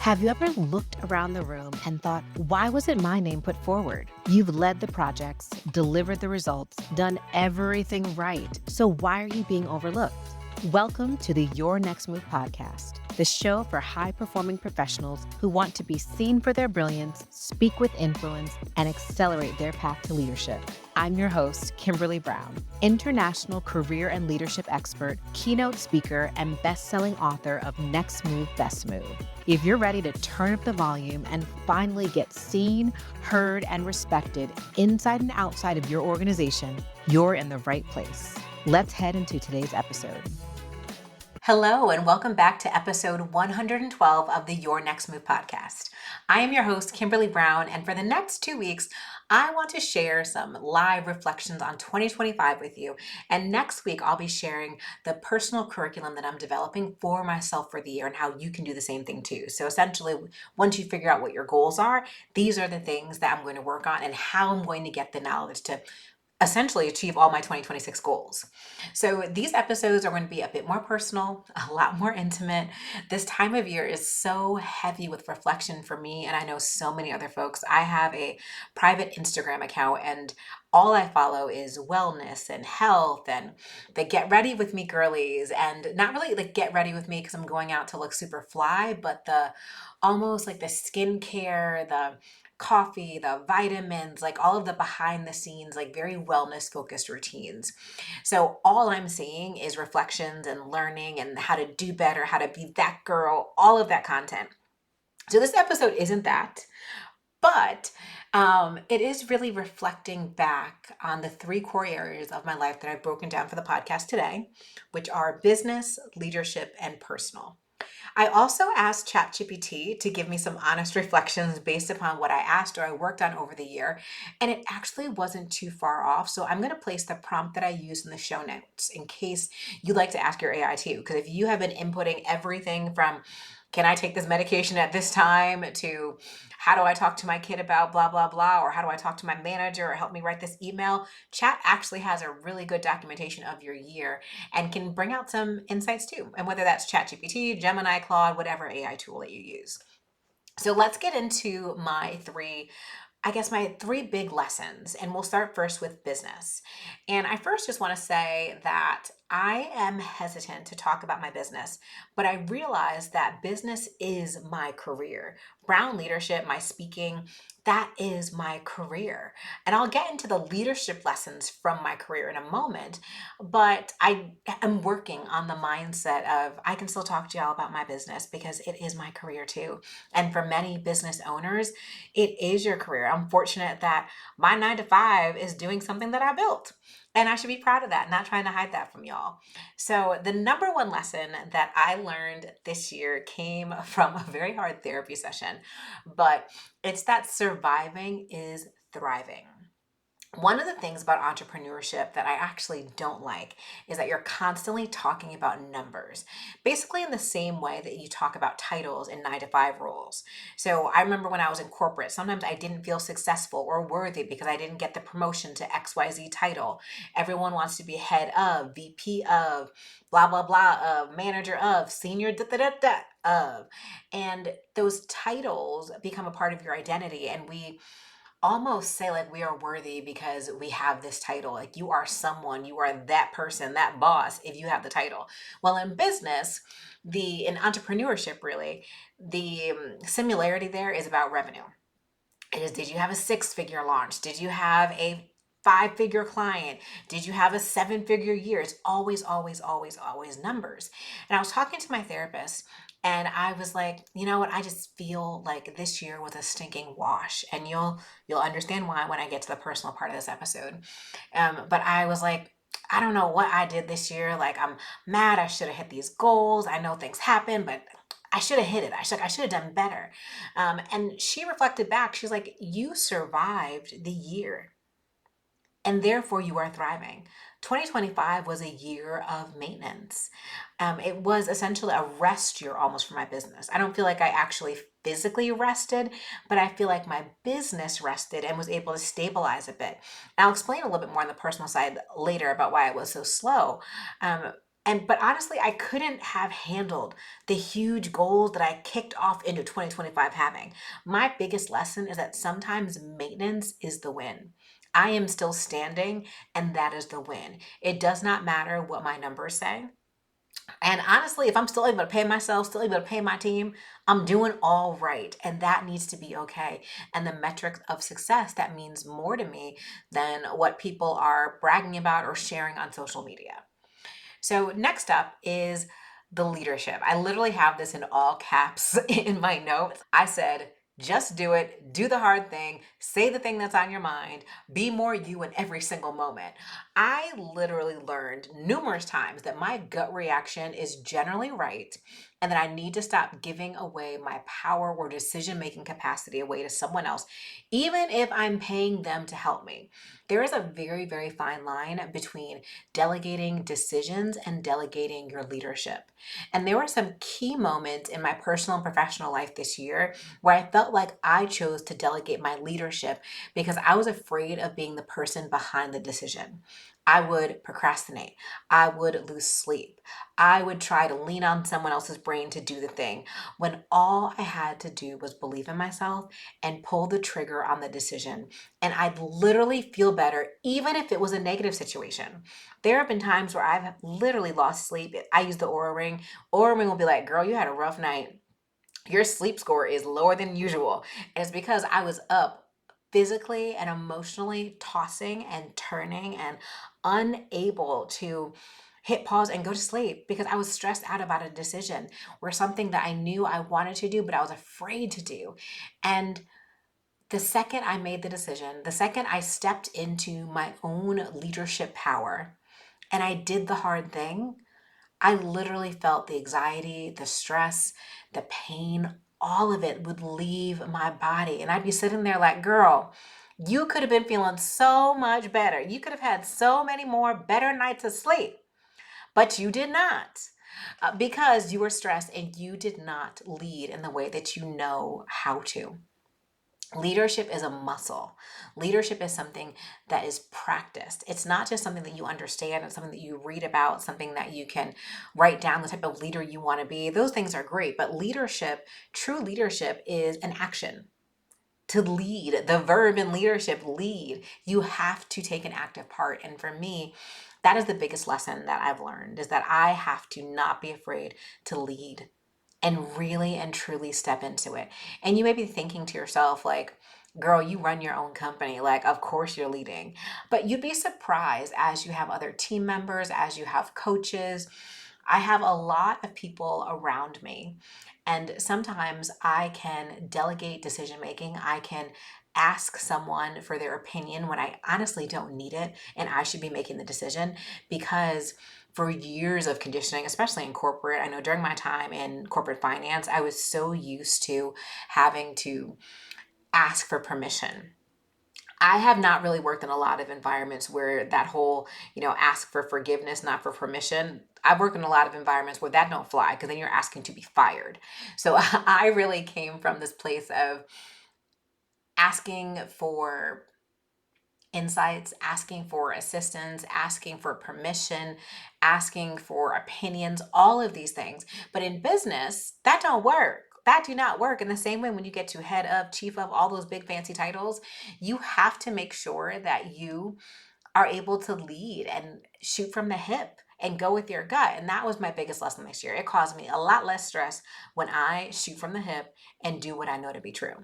Have you ever looked around the room and thought, why wasn't my name put forward? You've led the projects, delivered the results, done everything right. So why are you being overlooked? Welcome to the Your Next Move podcast, the show for high-performing professionals who want to be seen for their brilliance, speak with influence, and accelerate their path to leadership. I'm your host, Kimberly Brown, international career and leadership expert, keynote speaker, and best-selling author of Next Move, Best Move. If you're ready to turn up the volume and finally get seen, heard, and respected inside and outside of your organization, you're in the right place. Let's head into today's episode. Hello, and welcome back to episode 112 of the Your Next Move podcast. I am your host, Kimberly Brown, and for the next 2 weeks, I want to share some live reflections on 2025 with you. And next week, I'll be sharing the personal curriculum that I'm developing for myself for the year and how you can do the same thing too. So essentially, once you figure out what your goals are, these are the things that I'm going to work on and how I'm going to get the knowledge to essentially achieve all my 2026 goals. So these episodes are going to be a bit more personal, a lot more intimate. This time of year is so heavy with reflection for me, and I know so many other folks. I have a private Instagram account, and all I follow is wellness and health and the get ready with me girlies, and not really like get ready with me because I'm going out to look super fly, but the almost like the skincare, the coffee, the vitamins, like all of the behind the scenes, like very wellness focused routines. So all I'm seeing is reflections and learning and how to do better, how to be that girl, all of that content. So this episode isn't that, but it is really reflecting back on the 3 core areas of my life that I've broken down for the podcast today, which are business, leadership, and personal. I also asked ChatGPT to give me some honest reflections based upon what I asked or I worked on over the year, and it actually wasn't too far off. So I'm going to place the prompt that I use in the show notes in case you'd like to ask your AI too. Because if you have been inputting everything from can I take this medication at this time to how do I talk to my kid about blah, blah, blah, or how do I talk to my manager or help me write this email, Chat actually has a really good documentation of your year and can bring out some insights too. And whether that's ChatGPT, Gemini, Claude, whatever AI tool that you use. So let's get into my three big lessons, and we'll start first with business. And I first just want to say that I am hesitant to talk about my business, but I realize that business is my career. Brown leadership, my speaking, that is my career. And I'll get into the leadership lessons from my career in a moment, but I am working on the mindset of I can still talk to y'all about my business because it is my career too. And for many business owners, it is your career. I'm fortunate that my 9 to 5 is doing something that I built. And I should be proud of that, not trying to hide that from y'all. So, the number one lesson that I learned this year came from a very hard therapy session, but it's that surviving is thriving. One of the things about entrepreneurship that I actually don't like is that you're constantly talking about numbers, basically in the same way that you talk about titles in 9 to 5 roles. So I remember when I was in corporate, sometimes I didn't feel successful or worthy because I didn't get the promotion to XYZ title. Everyone wants to be head of, VP of, blah, blah, blah, of, manager of, senior da da da da of. And those titles become a part of your identity, and we almost say like we are worthy because we have this title. Like you are someone, you are that person, that boss if you have the title. Well, in business, in entrepreneurship really, the similarity there is about revenue. It is, did you have a 6-figure launch? Did you have a 5-figure client? Did you have a 7-figure year? It's always, always, always, always numbers. And I was talking to my therapist and I was like, you know what? I just feel like this year was a stinking wash. And you'll understand why when I get to the personal part of this episode. But I was like, I don't know what I did this year. Like I'm mad. I should have hit these goals. I know things happen, but I should have hit it. I should have done better. And she reflected back. She's like, you survived the year and therefore you are thriving. 2025 was a year of maintenance. It was essentially a rest year almost for my business. I don't feel like I actually physically rested, but I feel like my business rested and was able to stabilize a bit. And I'll explain a little bit more on the personal side later about why I was so slow. But honestly, I couldn't have handled the huge goals that I kicked off into 2025 having. My biggest lesson is that sometimes maintenance is the win. I am still standing, and that is the win. It does not matter what my numbers say. And honestly, if I'm still able to pay myself, still able to pay my team, I'm doing all right. And that needs to be okay. And the metrics of success, that means more to me than what people are bragging about or sharing on social media. So, next up is the leadership. I literally have this in all caps in my notes. I said, just do it, do the hard thing, say the thing that's on your mind, be more you in every single moment. I literally learned numerous times that my gut reaction is generally right and that I need to stop giving away my power or decision making capacity away to someone else, even if I'm paying them to help me. There is a very, very fine line between delegating decisions and delegating your leadership. And there were some key moments in my personal and professional life this year where I felt like I chose to delegate my leadership because I was afraid of being the person behind the decision. I would procrastinate. I would lose sleep. I would try to lean on someone else's brain to do the thing when all I had to do was believe in myself and pull the trigger on the decision. And I'd literally feel better, even if it was a negative situation. There have been times where I've literally lost sleep. I use the Aura Ring. Aura Ring will be like, girl, you had a rough night. Your sleep score is lower than usual. And it's because I was up physically and emotionally tossing and turning and unable to hit pause and go to sleep because I was stressed out about a decision or something that I knew I wanted to do, but I was afraid to do. And the second I made the decision, the second I stepped into my own leadership power and I did the hard thing, I literally felt the anxiety, the stress, the pain, all of it would leave my body. And I'd be sitting there like, girl, you could have been feeling so much better. You could have had so many more better nights of sleep, but you did not because you were stressed and you did not lead in the way that you know how to. Leadership is a muscle. Leadership is something that is practiced. It's not just something that you understand and something that you read about, something that you can write down the type of leader you want to be. Those things are great, but leadership, true leadership is an action. To lead, the verb in leadership, lead, you have to take an active part. And for me, that is the biggest lesson that I've learned is that I have to not be afraid to lead and really and truly step into it. And you may be thinking to yourself, like, girl, you run your own company. Like, of course you're leading. But you'd be surprised as you have other team members, as you have coaches. I have a lot of people around me. And sometimes I can delegate decision making. I can ask someone for their opinion when I honestly don't need it and I should be making the decision because for years of conditioning, especially in corporate. I know during my time in corporate finance, I was so used to having to ask for permission. I have not really worked in a lot of environments where that whole, ask for forgiveness, not for permission. I've worked in a lot of environments where that don't fly because then you're asking to be fired. So I really came from this place of asking for insights, asking for assistance, asking for permission, asking for opinions, all of these things. But in business, that don't work. That do not work. In the same way, when you get to head of, chief of, all those big fancy titles, you have to make sure that you are able to lead and shoot from the hip and go with your gut. And that was my biggest lesson this year. It caused me a lot less stress when I shoot from the hip and do what I know to be true.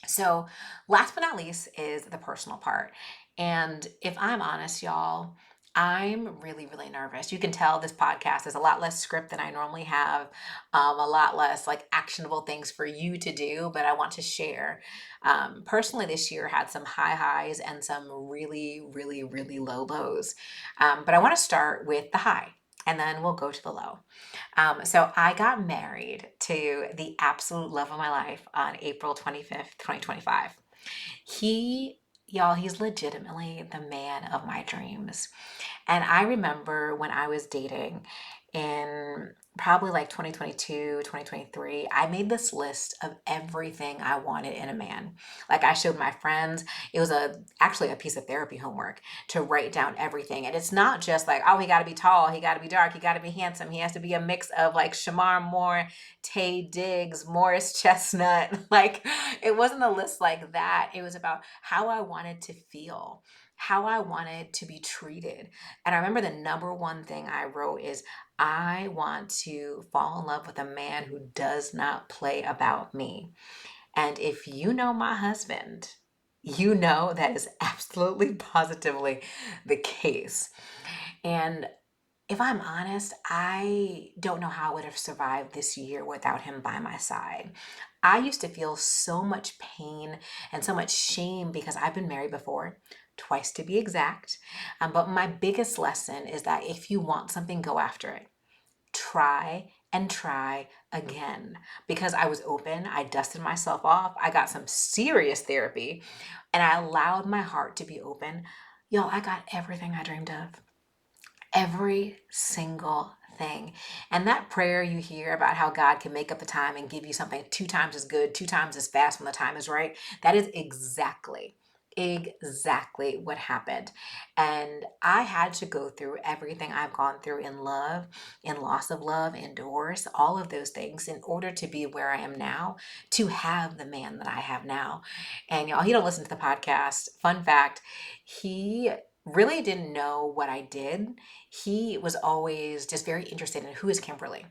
So, last but not least is the personal part. And if I'm honest, y'all, I'm really, really nervous. You can tell this podcast is a lot less script than I normally have, a lot less like actionable things for you to do, but I want to share. Personally, this year had some high highs and some really, really, really low lows. But I want to start with the high and then we'll go to the low. So I got married to the absolute love of my life on April 25th, 2025. He's legitimately the man of my dreams. And I remember when I was dating, in probably like 2022, 2023, I made this list of everything I wanted in a man. Like I showed my friends, it was actually a piece of therapy homework to write down everything. And it's not just like, oh, he got to be tall, he got to be dark, he got to be handsome. He has to be a mix of like Shamar Moore, Tay Diggs, Morris Chestnut. Like it wasn't a list like that. It was about how I wanted to feel, how I wanted to be treated. And I remember the number one thing I wrote is I want to fall in love with a man who does not play about me. And if you know my husband, you know that is absolutely positively the case. And if I'm honest, I don't know how I would have survived this year without him by my side. I used to feel so much pain and so much shame because I've been married before, twice to be exact. But my biggest lesson is that if you want something, go after it. Try and try again. Because I was open, I dusted myself off, I got some serious therapy, and I allowed my heart to be open. Yo, I got everything I dreamed of. Every single thing. And that prayer you hear about how God can make up the time and give you something 2 times as good, 2 times as fast when the time is right, that is exactly what happened. And I had to go through everything I've gone through in love, in loss of love, in divorce, all of those things in order to be where I am now, to have the man that I have now. And y'all, he don't listen to the podcast. Fun fact, he really didn't know what I did. He was always just very interested in who is Kimberly.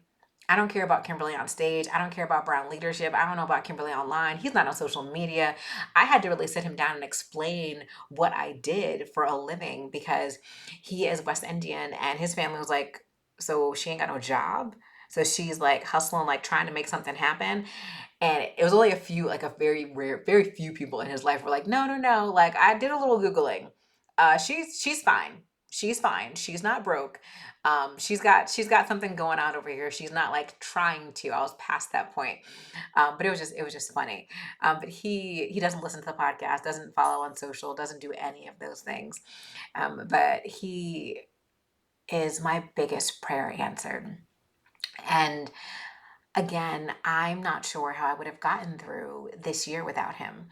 I don't care about Kimberly on stage. I don't care about Brown leadership. I don't know about Kimberly online. He's not on social media. I had to really sit him down and explain what I did for a living because he is West Indian and his family was like, so she ain't got no job. So she's like hustling, like trying to make something happen. And it was only a few, like a very rare, very few people in his life were like, no, no, no. Like I did a little Googling. She's fine. She's fine. She's not broke. She's got something going on over here. She's not like trying to. I was past that point. But it was just funny. But he doesn't listen to the podcast, doesn't follow on social, doesn't do any of those things. But he is my biggest prayer answered. And again, I'm not sure how I would have gotten through this year without him,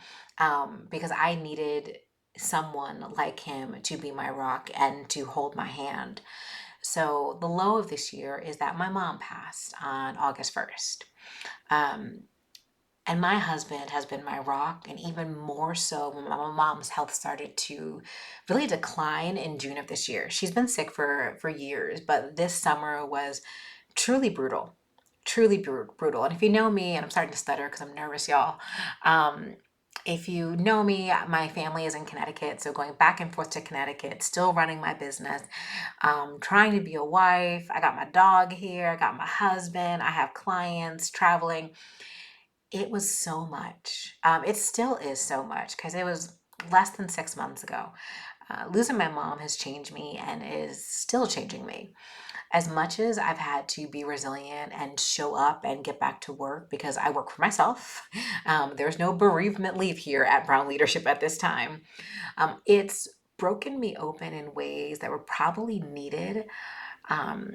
because I needed someone like him to be my rock and to hold my hand. So the low of this year is that my mom passed on August 1st. Um, and my husband has been my rock, and even more so when my mom's health started to really decline in June of this year. She's been sick for years, but this summer was truly brutal, truly brutal. And if you know me, and I'm starting to stutter because I'm nervous, y'all. Um, if you know me, my family is in Connecticut, so going back and forth to Connecticut, still running my business, trying to be a wife. I got my dog here, I got my husband, I have clients traveling. It was so much. It still is so much because it was less than 6 months ago. Losing my mom has changed me and is still changing me. As much as I've had to be resilient and show up and get back to work because I work for myself, there's no bereavement leave here at Brown Leadership at this time. It's broken me open in ways that were probably needed. Um,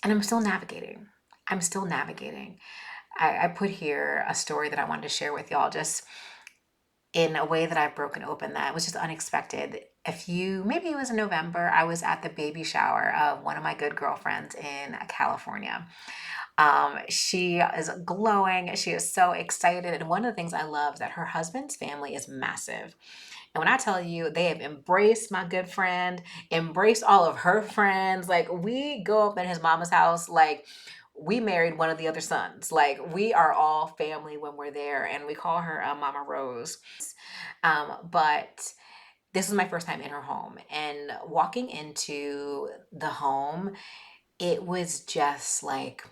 and I'm still navigating. I'm still navigating. I put here a story that I wanted to share with y'all just in a way that I've broken open that was just unexpected. Maybe it was in November, I was at the baby shower of one of my good girlfriends in California. She is glowing. She is so excited. And one of the things I love is that her husband's family is massive. And when I tell you they have embraced my good friend, embraced all of her friends, like we go up in his mama's house, like we married one of the other sons. Like we are all family when we're there, and we call her Mama Rose. But this was my first time in her home, and walking into the home, it was just like,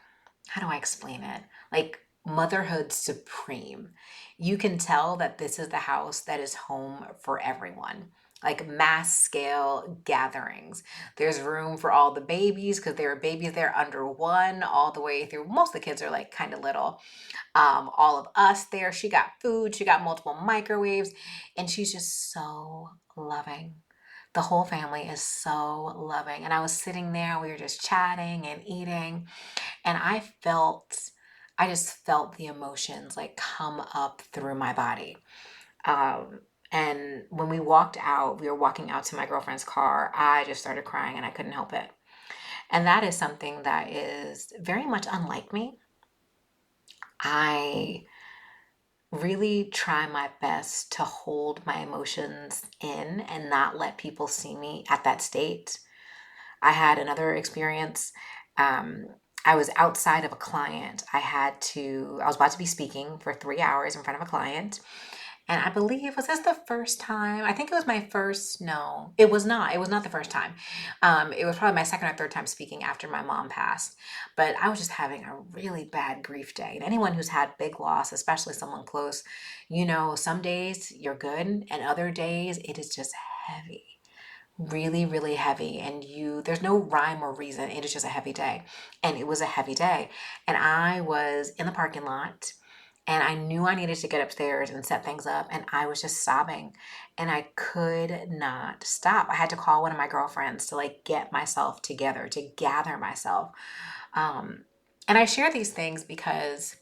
how do I explain it? Like motherhood supreme. You can tell that this is the house that is home for everyone. Like mass scale gatherings. There's room for all the babies because there are babies there under one, all the way through. Most of the kids are like kind of little. All of us there. She got food, she got multiple microwaves, and she's just so loving. The whole family is so loving. And I was sitting there, we were just chatting and eating, and I just felt the emotions like come up through my body. Um, and when we were walking out to my girlfriend's car, I just started crying and I couldn't help it. And that is something that is very much unlike me. I really try my best to hold my emotions in and not let people see me at that state. I had another experience. Um, I was outside of a client. I was about to be speaking for 3 hours in front of a client. And I believe, was this the first time? I think it was my first, no, it was not. It was not the first time. It was probably my second or third time speaking after my mom passed. But I was just having a really bad grief day. And anyone who's had big loss, especially someone close, some days you're good and other days it is just heavy, really, really heavy. And there's no rhyme or reason. It is just a heavy day. And it was a heavy day. And I was in the parking lot and I knew I needed to get upstairs and set things up. And I was just sobbing and I could not stop. I had to call one of my girlfriends to like get myself together, to gather myself. Um, and I share these things because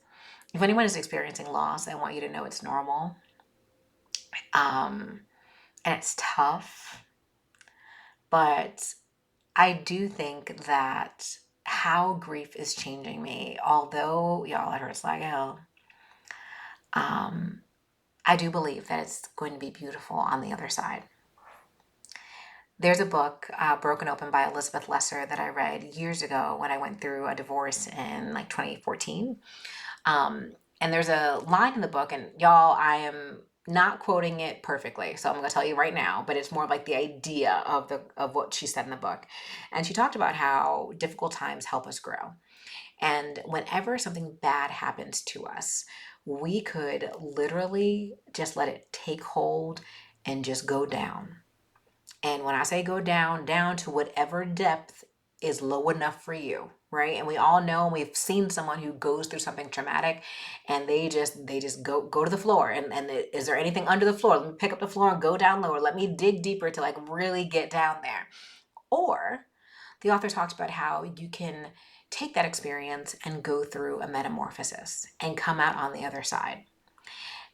if anyone is experiencing loss, I want you to know it's normal. And it's tough, but I do think that how grief is changing me, although y'all it hurts like hell, um, I do believe that it's going to be beautiful on the other side. There's a book, Broken Open by Elizabeth Lesser, that I read years ago when I went through a divorce in like 2014. Um, and there's a line in the book, and y'all, I am not quoting it perfectly, so I'm going to tell you right now, but it's more of like the idea of what she said in the book. And she talked about how difficult times help us grow. And whenever something bad happens to us, we could literally just let it take hold and just go down. And when I say go down, down to whatever depth is low enough for you, right? And we all know, and we've seen someone who goes through something traumatic and they just go to the floor. And is there anything under the floor? Let me pick up the floor and go down lower. Let me dig deeper to like really get down there. Or the author talks about how you can take that experience and go through a metamorphosis and come out on the other side.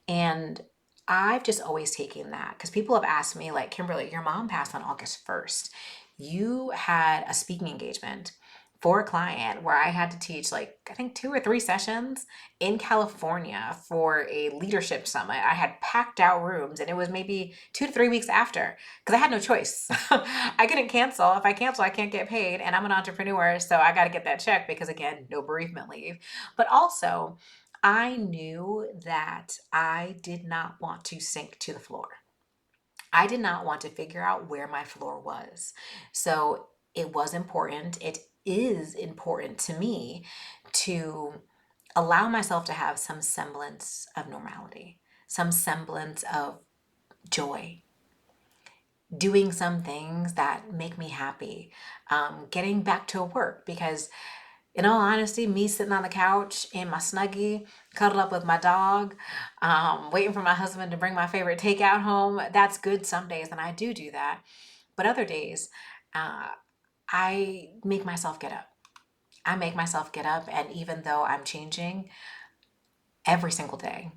And I've just always taken that because people have asked me, like, Kimberly, your mom passed on August 1st. You had a speaking engagement for a client where I had to teach, like, I think 2 or 3 sessions in California for a leadership summit. I had packed out rooms and it was maybe 2 to 3 weeks after because I had no choice. I couldn't cancel. If I cancel, I can't get paid. And I'm an entrepreneur, so I got to get that check because, again, no bereavement leave. But also, I knew that I did not want to sink to the floor. I did not want to figure out where my floor was. So it was important. It is important to me to allow myself to have some semblance of normality, some semblance of joy, doing some things that make me happy, getting back to work because in all honesty, me sitting on the couch in my snuggie, cuddled up with my dog, waiting for my husband to bring my favorite takeout home, that's good some days, and I do that. But other days, uh, I make myself get up. I make myself get up, and even though I'm changing every single day,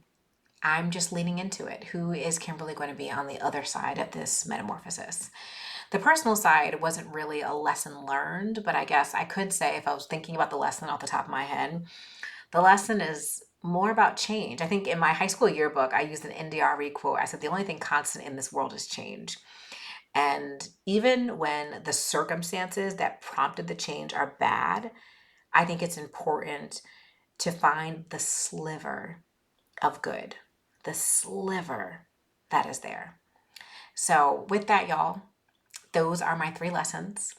I'm just leaning into it. Who is Kimberly going to be on the other side of this metamorphosis? The personal side wasn't really a lesson learned, but I guess I could say if I was thinking about the lesson off the top of my head, the lesson is more about change. I think in my high school yearbook, I used an NDRE quote. I said, the only thing constant in this world is change. And even when the circumstances that prompted the change are bad, I think it's important to find the sliver of good, the sliver that is there. So, with that, y'all, those are my 3 lessons.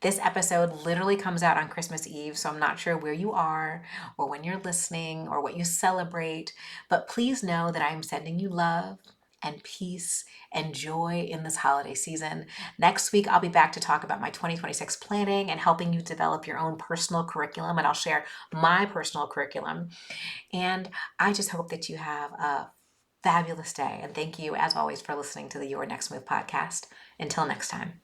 This episode literally comes out on Christmas Eve, so I'm not sure where you are or when you're listening or what you celebrate, but please know that I'm sending you love and peace and joy in this holiday season. Next week, I'll be back to talk about my 2026 planning and helping you develop your own personal curriculum, and I'll share my personal curriculum. And I just hope that you have a fabulous day. And thank you, as always, for listening to the Your Next Move podcast. Until next time.